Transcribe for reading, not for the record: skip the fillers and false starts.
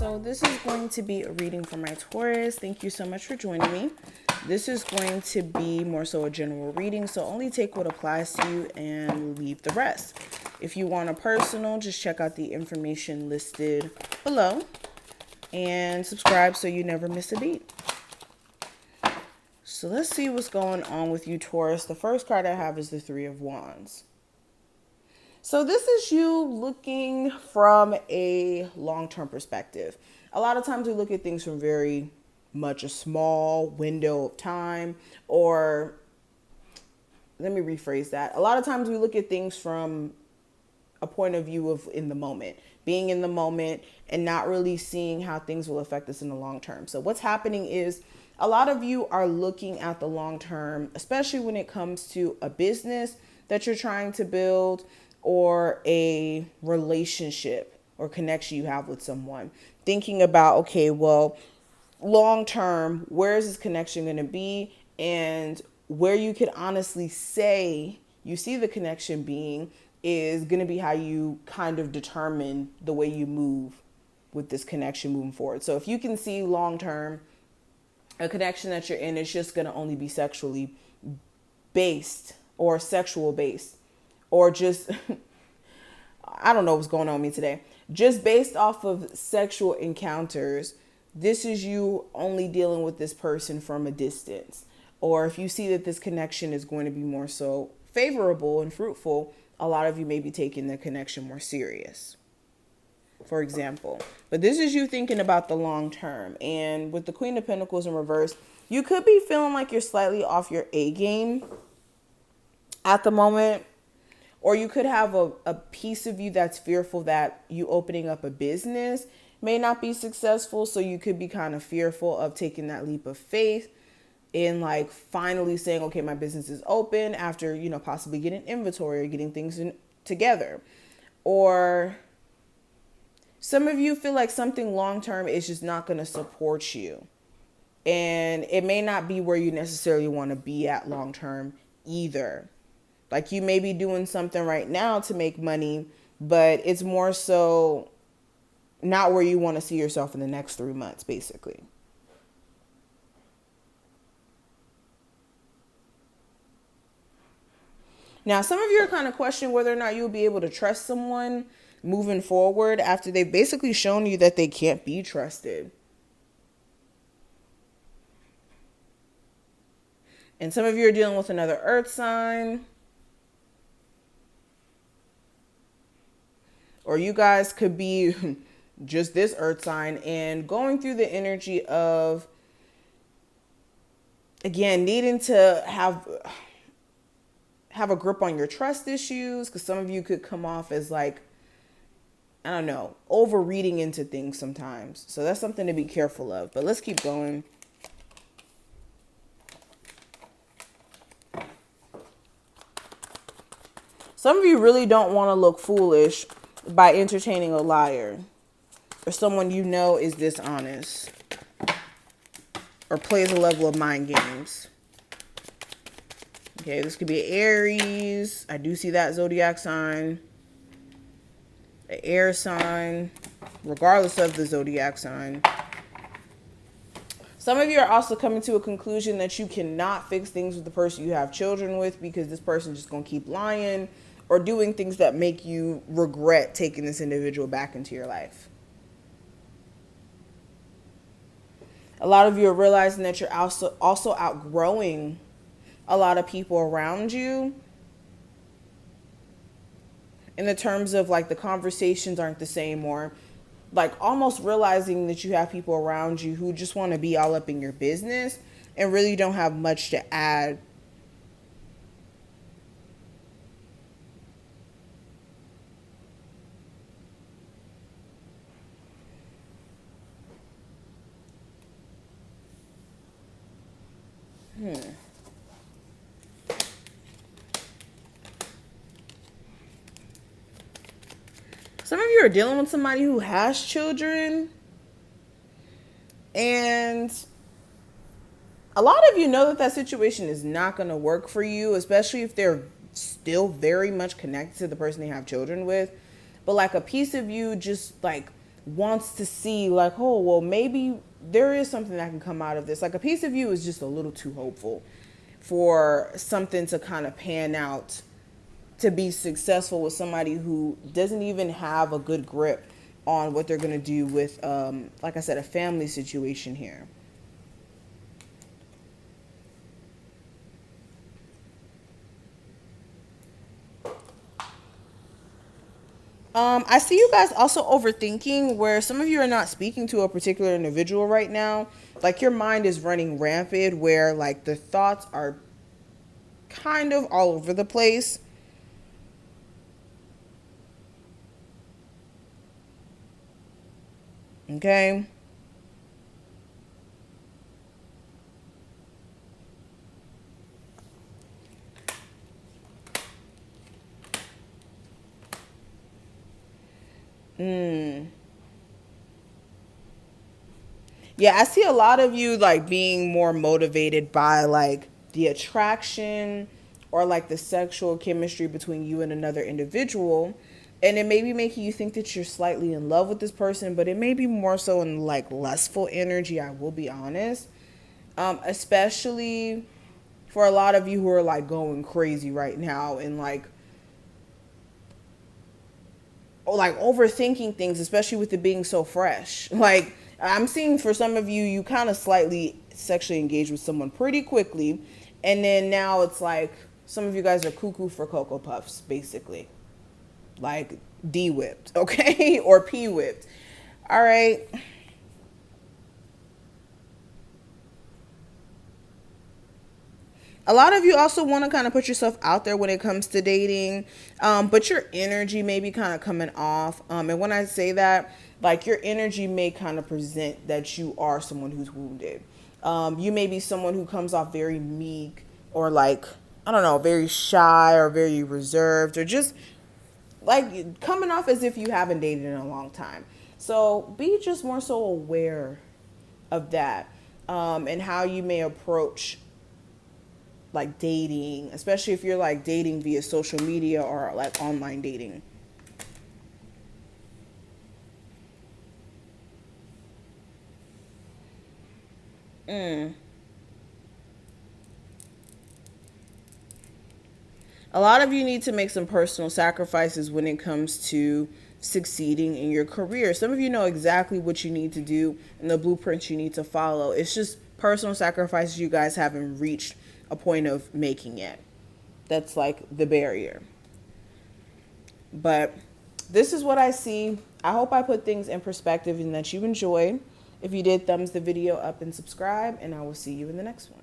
So this is going to be a reading for my Taurus. Thank you so much for joining me. This is going to be more so a general reading, so only take what applies to you and leave the rest. If you want a personal, just check out the information listed below and subscribe so you never miss a beat. So let's see what's going on with you, Taurus. The first card I have is the Three of Wands. So this is you looking from a long-term perspective. A lot of times we look at things from very much a small window of time, or let me rephrase that. A lot of times we look at things from a point of view of in the moment, being in the moment and not really seeing how things will affect us in the long term. So what's happening is a lot of you are looking at the long term, especially when it comes to a business that you're trying to build or a relationship or connection you have with someone. Thinking about, okay, well, long term, where is this connection going to be? And where you could honestly say you see the connection being is going to be how you kind of determine the way you move with this connection moving forward. So if you can see long term, a connection that you're in is just going to only be sexually based or sexual based, or just, I don't know what's going on with me today, just based off of sexual encounters, this is you only dealing with this person from a distance. Or if you see that this connection is going to be more so favorable and fruitful, a lot of you may be taking the connection more serious, for example. But this is you thinking about the long term. And with the Queen of Pentacles in reverse, you could be feeling like you're slightly off your A game at the moment. Or you could have a piece of you that's fearful that you opening up a business may not be successful. So you could be kind of fearful of taking that leap of faith in like finally saying, okay, my business is open after, you know, possibly getting inventory or getting things together. Or some of you feel like something long-term is just not going to support you. And it may not be where you necessarily want to be at long-term either. Like you may be doing something right now to make money, but it's more so not where you want to see yourself in the next 3 months, basically. Now, some of you are kind of questioning whether or not you'll be able to trust someone moving forward after they've basically shown you that they can't be trusted. And some of you are dealing with another earth sign. Or you guys could be just this earth sign and going through the energy of, again, needing to have a grip on your trust issues. Because some of you could come off as like, I don't know, over reading into things sometimes. So that's something to be careful of. But let's keep going. Some of you really don't want to look foolish by entertaining a liar or someone you know is dishonest or plays a level of mind games. Okay, this could be Aries. I do see that zodiac sign. An air sign, regardless of the zodiac sign. Some of you are also coming to a conclusion that you cannot fix things with the person you have children with because this person is just going to keep lying or doing things that make you regret taking this individual back into your life. A lot of you are realizing that you're also outgrowing a lot of people around you. In the terms of like the conversations aren't the same, or like almost realizing that you have people around you who just want to be all up in your business and really don't have much to add. Some of you are dealing with somebody who has children, and a lot of you know that situation is not going to work for you, especially if they're still very much connected to the person they have children with. But like a piece of you just like wants to see like, oh, well, maybe there is something that can come out of this. Like a piece of you is just a little too hopeful for something to kind of pan out to be successful with somebody who doesn't even have a good grip on what they're going to do with, like I said, a family situation here. I see you guys also overthinking, where some of you are not speaking to a particular individual right now. Like your mind is running rampant, where like the thoughts are kind of all over the place. Okay. Yeah, I see a lot of you like being more motivated by like the attraction or like the sexual chemistry between you and another individual. And it may be making you think that you're slightly in love with this person, but it may be more so in like lustful energy, I will be honest. Especially for a lot of you who are like going crazy right now and like overthinking things, especially with it being so fresh. Like I'm seeing for some of you, you kind of slightly sexually engage with someone pretty quickly, and then now it's like some of you guys are cuckoo for Cocoa Puffs, basically, like D whipped, okay, or P whipped. All right. A lot of you also want to kind of put yourself out there when it comes to dating, but your energy may be kind of coming off. And when I say that, like your energy may kind of present that you are someone who's wounded. You may be someone who comes off very meek or like, I don't know, very shy or very reserved or just like coming off as if you haven't dated in a long time. So be just more so aware of that, and how you may approach like dating, especially if you're like dating via social media or like online dating. A lot of you need to make some personal sacrifices when it comes to succeeding in your career. Some of you know exactly what you need to do and the blueprints you need to follow. It's just personal sacrifices you guys haven't reached a point of making yet. That's like the barrier. But this is what I see. I hope I put things in perspective and that you enjoyed. If you did, thumbs the video up and subscribe, and I will see you in the next one.